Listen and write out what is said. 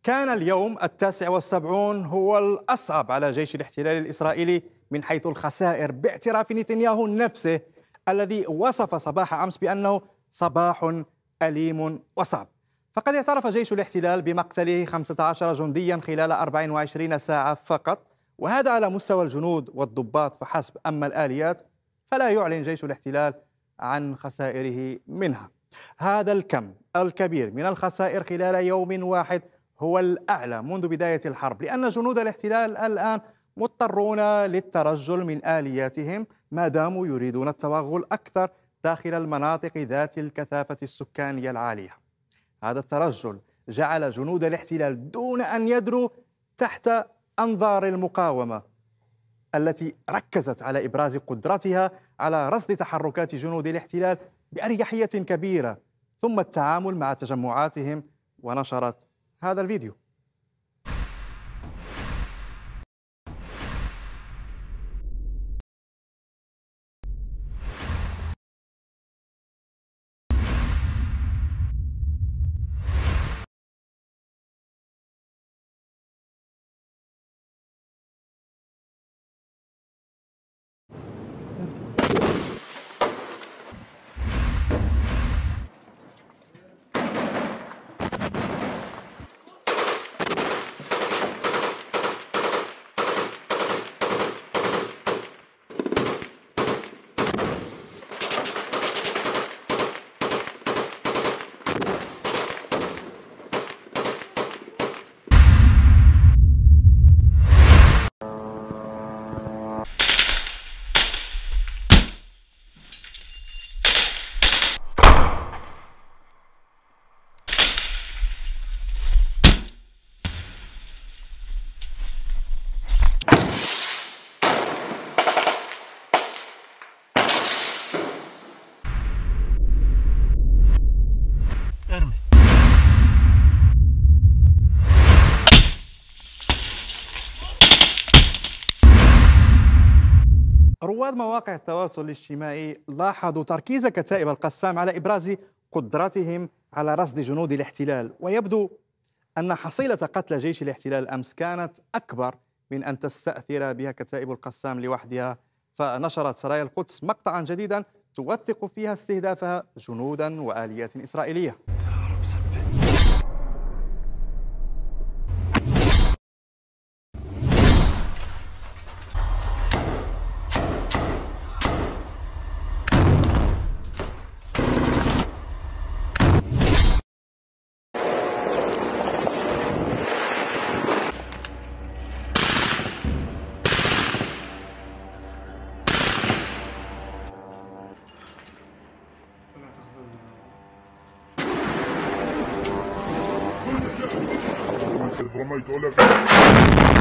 كان اليوم 79 هو الأصعب على جيش الاحتلال الإسرائيلي من حيث الخسائر، باعتراف نتنياهو نفسه الذي وصف صباح أمس بأنه صباح أليم وصعب. فقد اعترف جيش الاحتلال بمقتله 15 جنديا خلال 24 ساعة فقط، وهذا على مستوى الجنود والضباط فحسب. أما الآليات فلا يعلن جيش الاحتلال عن خسائره منها. هذا الكم الكبير من الخسائر خلال يوم واحد هو الأعلى منذ بداية الحرب، لأن جنود الاحتلال الآن مضطرون للترجل من آلياتهم ما داموا يريدون التوغل أكثر داخل المناطق ذات الكثافة السكانية العالية. هذا الترجل جعل جنود الاحتلال دون أن يدروا تحت أنظار المقاومة التي ركزت على إبراز قدرتها على رصد تحركات جنود الاحتلال بأريحية كبيرة، ثم التعامل مع تجمعاتهم، ونشرت هذا الفيديو. رواد مواقع التواصل الاجتماعي لاحظوا تركيز كتائب القسام على إبراز قدرتهم على رصد جنود الاحتلال، ويبدو أن حصيلة قتلى جيش الاحتلال أمس كانت أكبر من أن تستأثر بها كتائب القسام لوحدها. فنشرت سرايا القدس مقطعا جديدا توثق فيها استهدافها جنودا وآليات إسرائيلية. Vraiment, il tourne là.